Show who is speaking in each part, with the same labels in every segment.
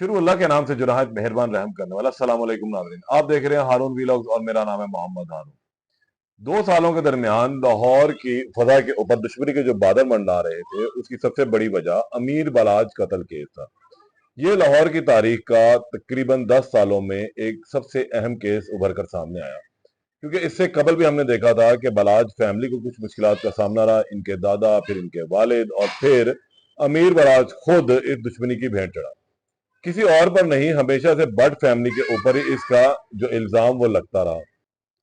Speaker 1: शुरू अल्लाह के नाम से जो नहायत मेहरबान रहम करने वाला। अस्सलाम वालेकुम नाज़रीन, आप देख रहे हैं हारून वीलॉग्स और मेरा नाम है मोहम्मद हारून। 2 सालों के दरमियान लाहौर की फजा के ऊपर दुश्मनी के जो बादल मंडरा रहे थे, उसकी सबसे बड़ी वजह अमीर बलाज कत्ल केस था। ये लाहौर की तारीख का तकरीबन 10 सालों में एक सबसे अहम केस उभर कर सामने आया, क्योंकि इससे कबल भी हमने देखा था कि बलाज फैमिली को कुछ मुश्किलात का सामना रहा। इनके दादा, फिर इनके वालिद और फिर अमीर बलाज खुद इस दुश्मनी की भेंट चढ़ा। किसी और पर नहीं, हमेशा से बट फैमिली के ऊपर ही इसका जो इल्जाम वो लगता रहा।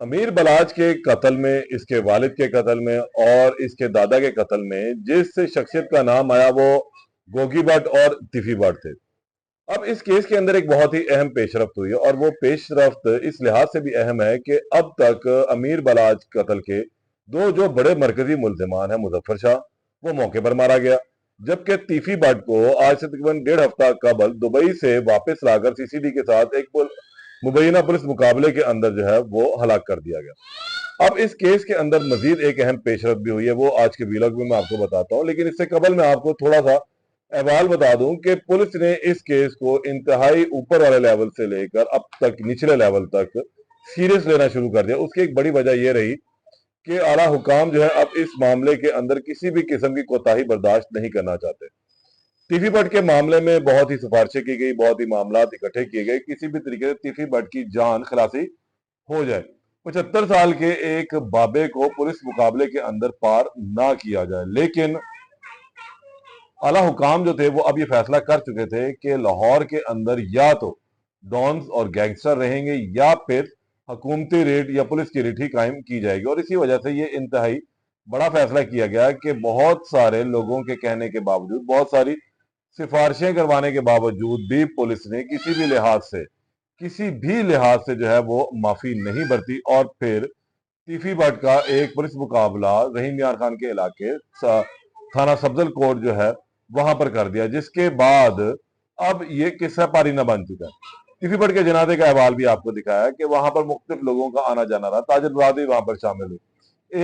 Speaker 1: अमीर बलाज के कत्ल में, इसके वालिद के कत्ल में और इसके दादा के कत्ल में जिस शख्सियत का नाम आया वो गोगी भट्ट और तिफी भट्ट थे। अब इस केस के अंदर एक बहुत ही अहम पेशरफ्त हुई है, और वो पेशरफ्त इस लिहाज से भी अहम है कि अब तक अमीर बलाज कत्ल के दो जो बड़े मरकजी मुल्जिमान हैं, मुजफ्फर शाह वो मौके पर मारा गया, जबकि तीफी भट्ट को आज से तकरीबन 1.5 हफ्ता कबल दुबई से वापस लाकर सीसीडी के साथ एक मुबैना पुलिस मुकाबले के अंदर जो है वो हलाक कर दिया गया। अब इस केस के अंदर मजीद एक अहम पेशरफ भी हुई है, वो आज के वीलॉग में मैं आपको बताता हूं, लेकिन इससे कबल मैं आपको थोड़ा सा अहवाल बता दूं कि पुलिस ने इस केस को इंतहाई ऊपर वाले लेवल से लेकर अब तक निचले लेवल तक सीरियस लेना शुरू कर दिया। उसकी एक बड़ी वजह यह रही कि आला हुकाम जो है अब इस मामले के अंदर किसी भी किस्म की कोताही बर्दाश्त नहीं करना चाहते। तीफी भट्ट के मामले में बहुत ही सिफारिशें की गई, बहुत ही मामला इकट्ठे किए गए, किसी भी तरीके से तीफी भट्ट की जान खलासी हो जाए, 75 साल के एक बाबे को पुलिस मुकाबले के अंदर पार ना किया जाए। लेकिन आला हुकाम जो थे वो अब ये फैसला कर चुके थे कि लाहौर के अंदर या तो डॉन्स और गैंगस्टर रहेंगे या फिर हुकूमती रेड या पुलिस की रेड ही कायम की जाएगी। और इसी वजह से ये इंतहाई बड़ा फैसला किया गया कि बहुत सारे लोगों के कहने के बावजूद, बहुत सारी सिफारिशें करवाने के बावजूद भी पुलिस ने किसी भी लिहाज से जो है वो माफी नहीं बरती, और फिर तीफी भट्ट का एक पुलिस मुकाबला रहीम यार खान के इलाके थाना सब्जल कोट जो है वहां पर कर दिया, जिसके बाद अब ये किस्सा पारीना बन चुका है। तीफी भट्ट के जनाजे का अहवाल भी आपको दिखाया कि वहां पर मुख्तलिफ लोगों का आना जाना रहा, ताजिर बरादरी वहां पर शामिल हुई।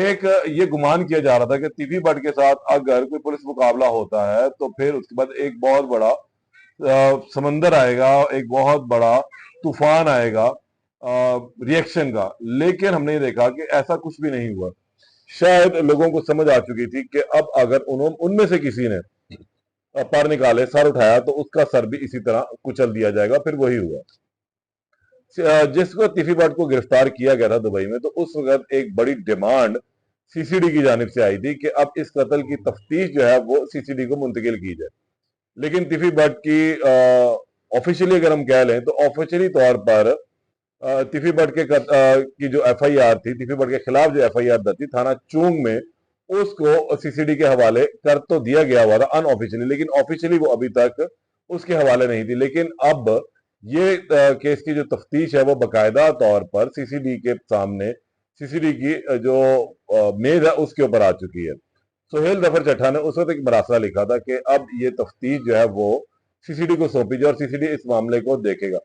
Speaker 1: एक ये गुमान किया जा रहा था कि तीफी भट्ट के साथ अगर कोई पुलिस मुकाबला होता है तो फिर उसके बाद एक बहुत बड़ा समंदर आएगा, एक बहुत बड़ा तूफान आएगा रिएक्शन का। लेकिन हमने ये देखा कि ऐसा कुछ भी नहीं हुआ। शायद लोगों को समझ आ चुकी थी कि अब अगर उन्होंने उनमें से किसी ने पर निकाले, सर उठाया, तो उसका सर भी इसी तरह कुचल दिया जाएगा। फिर वही हुआ। जिसको तिफी भट्ट को गिरफ्तार किया गया था दुबई में, तो उस वक्त एक बड़ी डिमांड सीसीडी की जानिब से आई थी कि अब इस कत्ल की तफ्तीश जो है वो सीसीडी को मुंतकिल की जाए। लेकिन तिफी भट्ट की ऑफिशियली अगर हम कह लें तो ऑफिशियली तौर पर तिफी भट्ट की जो एफआईआर थी, तिफी भट्ट के खिलाफ जो एफआईआर दर्ज थी थाना चूंग में, उसको सीसीडी के हवाले कर तो दिया गया हुआ था अनऑफिशियली, लेकिन ऑफिशियली वो अभी तक उसके हवाले नहीं थी। लेकिन अब ये केस की जो तफ्तीश है वो बाकायदा तौर पर सीसीडी के सामने, सीसीडी की जो मेज है उसके ऊपर आ चुकी है। सोहेल जफर चट्टा ने उस वक्त एक मरासला लिखा था कि अब ये तफ्तीश जो है वो सीसीडी को सौंपी जाए और सीसीडी इस मामले को देखेगा,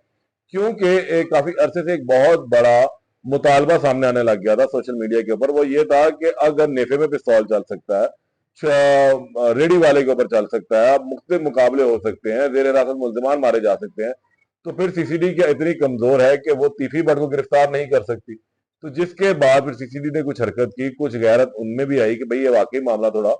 Speaker 1: क्योंकि काफी अरसे से एक बहुत बड़ा मुतालबा सामने आने लग गया था सोशल मीडिया के ऊपर। वो ये था कि अगर नेफे में पिस्तौल चल सकता है, रेडी वाले के ऊपर चल सकता है, मुख्तलिफ मुकाबले हो सकते हैं, जेर हिरासत मुल्जिमान मारे जा सकते हैं, तो फिर सीसीडी क्या इतनी कमजोर है कि वो तीफी भट्ट को गिरफ्तार नहीं कर सकती। तो जिसके बाद फिर सीसीडी ने कुछ हरकत की, कुछ गैरत उनमें भी आई कि भाई ये वाकई मामला थोड़ा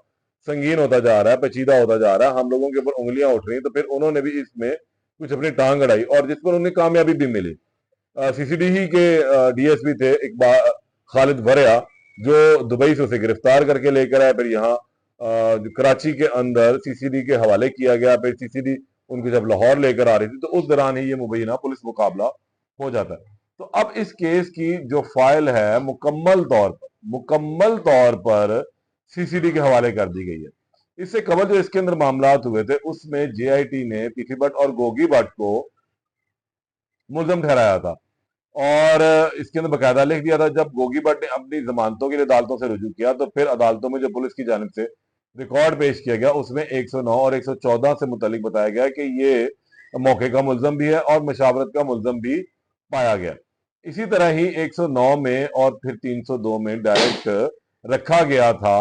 Speaker 1: संगीन होता जा रहा है, पेचीदा होता जा रहा है, हम लोगों के ऊपर उंगलियां उठ रही हैं। तो फिर उन्होंने भी इसमें कुछ अपनी टांग अड़ाई, और जिस पर उन्हें कामयाबी भी मिली। सीसीडी ही के डीएसपी थे इकबाल खालिद वरिया, जो दुबई से उसे गिरफ्तार करके लेकर आए, फिर यहाँ कराची के अंदर सीसीडी के हवाले किया गया। फिर सीसीडी उनको जब लाहौर लेकर आ रही थी तो उस दौरान ही ये मुबैना पुलिस मुकाबला हो जाता है। तो अब इस केस की जो फाइल है मुकम्मल तौर पर सीसीडी के हवाले कर दी गई है। इससे कबल जो इसके अंदर मामला हुए थे उसमें जेआईटी ने पीफी भट्ट और गोगी भट्ट को मुलजम ठहराया था, और इसके अंदर बकायदा लिख दिया था। जब गोगी भट्ट ने अपनी जमानतों के लिए अदालतों से रुजू किया तो फिर अदालतों में जो पुलिस की जानिब से रिकॉर्ड पेश किया गया उसमें 109 और 114 से मुतालिक बताया गया कि ये मौके का मुलजम भी है और मशावरत का मुलजम भी पाया गया। इसी तरह ही 109 में और फिर 302 में डायरेक्ट रखा गया था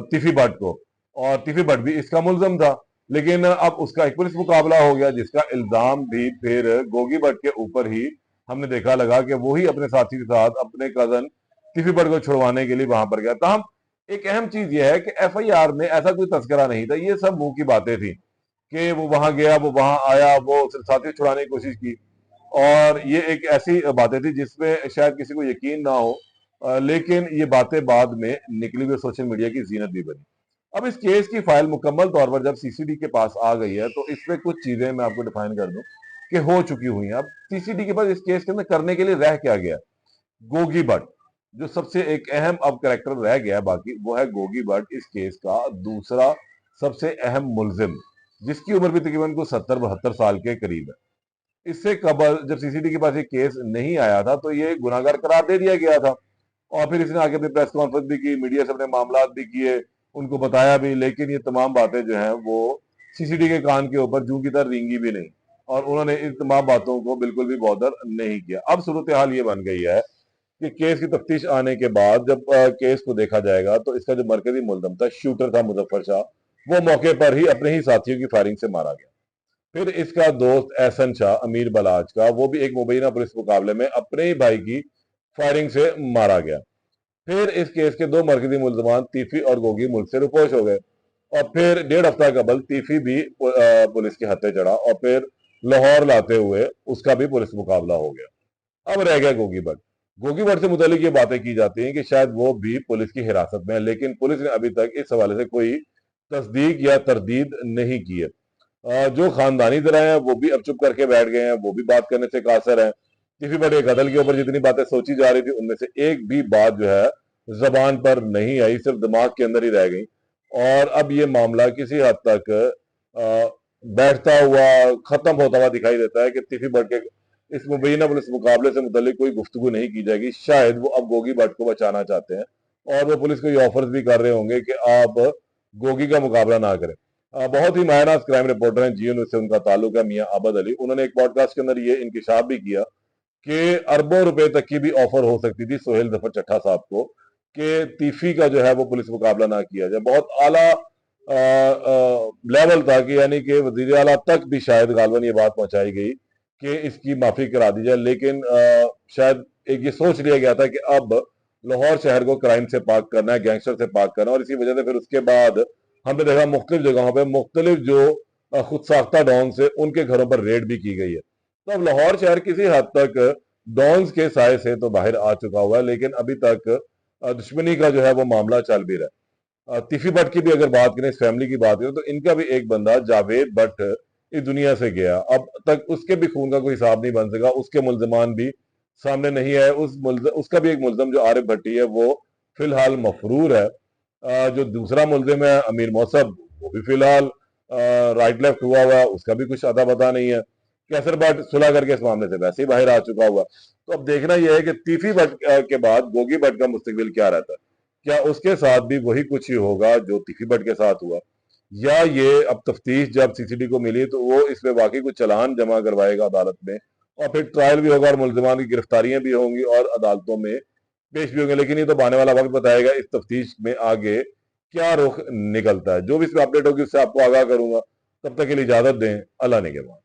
Speaker 1: तिफी भट्ट को, और तिफी भट्ट भी इसका मुलजम था। लेकिन अब उसका एक पुलिस मुकाबला हो गया, जिसका इल्जाम भी फिर गोगी भट्ट के ऊपर ही हमने देखा लगा कि वो ही अपने साथी के साथ अपने कजन टिफी भट्ट को छुड़वाने के लिए वहां पर गया। तहम एक अहम चीज यह है कि एफआईआर में ऐसा कोई तस्करा नहीं था, ये सब मुंह की बातें थी कि वो वहां गया, वो वहां आया, वो सिर्फ साथी को छुड़ाने की कोशिश की। और ये एक ऐसी बातें थी जिसमें शायद किसी को यकीन ना हो, लेकिन ये बातें बाद में निकली हुई सोशल मीडिया की जीनत भी बनी। अब इस केस की फाइल मुकम्मल तौर पर जब सीसीडी के पास आ गई है, तो इसमें कुछ चीजें मैं आपको डिफाइन कर दूं कि हो चुकी हुई हैं। अब सीसीडी के पास इस केस के अंदर करने के लिए रह क्या गया? गोगी भट्ट जो सबसे एक अहम अब कैरेक्टर रह गया है, बाकी वो है गोगी भट्ट, इस केस का दूसरा सबसे अहम मुलजिम, जिसकी उम्र भी तकरीबन को 70-72 साल के करीब है। इससे कबल जब सीसीडी के पास ये केस नहीं आया था, तो ये गुनाहगार करार दे दिया गया था। और फिर इसने आगे अपनी प्रेस कॉन्फ्रेंस भी की, मीडिया से अपने मामला भी किए, उनको बताया भी, लेकिन ये तमाम बातें जो हैं वो सीसीडी के कान के ऊपर जूं की तरह रेंगी भी नहीं, और उन्होंने इन तमाम बातों को बिल्कुल भी बॉदर नहीं किया। अब सूरत हाल ये बन गई है कि केस की तफ्तीश आने के बाद जब केस को देखा जाएगा, तो इसका जो मरकजी मुलजम था, शूटर था मुजफ्फर शाह, वो मौके पर ही अपने ही साथियों की फायरिंग से मारा गया। फिर इसका दोस्त एहसन शाह, अमीर बलाच का, वो भी एक मुबैना पुलिस मुकाबले में अपने ही भाई की फायरिंग से मारा गया। फिर इस केस के दो मरकजी मुलजमान तीफी और गोगी मुल्क से रुपोश हो गए, और फिर 1.5 हफ्ता कबल तीफी भी पुलिस के हत्थे चढ़ा, और फिर लाहौर लाते हुए उसका भी पुलिस मुकाबला हो गया। अब रह गया गोगी भट्ट। गोगी भट्ट से मुतालिक ये बातें की जाती हैं कि शायद वो भी पुलिस की हिरासत में है, लेकिन पुलिस ने अभी तक इस हवाले से कोई तस्दीक या तरदीद नहीं की है। जो खानदानी जरा है वो भी अब चुप करके बैठ गए हैं, वो भी बात करने से कासर है। किसी बड़े कत्ल के ऊपर जितनी बातें सोची जा रही थी, उनमें से एक भी बात जो है जबान पर नहीं आई, सिर्फ दिमाग के अंदर ही रह गई। और अब ये मामला किसी हद तक बैठता हुआ, खत्म होता हुआ दिखाई देता है कि तिफी भट्ट के इस मुबैना पुलिस मुकाबले से मुतल्लिक कोई गुफ्तगू नहीं की जाएगी। शायद वो अब गोगी भट्ट को बचाना चाहते हैं, और वो पुलिस को ये ऑफर्स भी कर रहे होंगे कि आप गोगी का मुकाबला ना करें। बहुत ही मायनाज क्राइम रिपोर्टर हैं, जीएनयू से उनका ताल्लुक है, मियां आबद अली। उन्होंने एक पॉडकास्ट के अंदर ये इंकिशाफ भी किया कि अरबों रुपए तक की भी ऑफर हो सकती थी सोहेल जफर चट्टा साहब को कि तीफी का जो है वो पुलिस मुकाबला ना किया जाए। बहुत आला लेवल था कि यानी कि वजीर आला तक भी शायद गालबन ये बात पहुंचाई गई कि इसकी माफी करा दी जाए, लेकिन शायद एक ये सोच लिया गया था कि अब लाहौर शहर को क्राइम से पाक करना है, गैंगस्टर से पाक करना है, और इसी वजह से फिर उसके बाद हमने देखा मुख्तलिफ जगहों पर मुख्तलिफ जो खुद साख्ता डॉन से उनके घरों पर रेड भी की गई है। तो अब लाहौर शहर किसी हद तक डॉन्स के साय से तो बाहर आ चुका हुआ है, लेकिन अभी तक दुश्मनी का जो है वो मामला चल भी रहा है। तिफी भट्ट की भी अगर बात करें, इस फैमिली की बात करें, तो इनका भी एक बंदा जावेद भट्ट इस दुनिया से गया। अब तक उसके भी खून का कोई हिसाब नहीं बन सका, उसके मुल्जमान भी सामने नहीं आए। उसका भी एक मुल्जम जो आरिफ भट्टी है वो फिलहाल मफरूर है। जो दूसरा मुल्जिम है अमीर मौसब, वो भी फिलहाल राइट लेफ्ट हुआ हुआ, उसका भी कुछ अता पता नहीं है। कैसर भट्ट सुलह करके इस मामले से वैसे ही बाहर आ चुका हुआ। तो अब देखना यह है कि तीफी भट्ट के बाद गोगी भट्ट का मुस्तकबिल क्या रहता है। क्या उसके साथ भी वही कुछ ही होगा जो तीफी भट्ट के साथ हुआ, या ये अब तफ्तीश जब सीसीडी को मिली तो वो इसमें वाकई कुछ चालान जमा करवाएगा अदालत में, और फिर ट्रायल भी होगा और मुल्जिमान की गिरफ्तारियां भी होंगी और अदालतों में पेश भी होंगे। लेकिन ये तो आने वाला वक्त बताएगा इस तफ्तीश में आगे क्या रुख निकलता है। जो भी इसमें अपडेट होगी उससे आपको आगाह करूंगा। तब तक के लिए इजाजत दें। अल्लाह ने के बाद।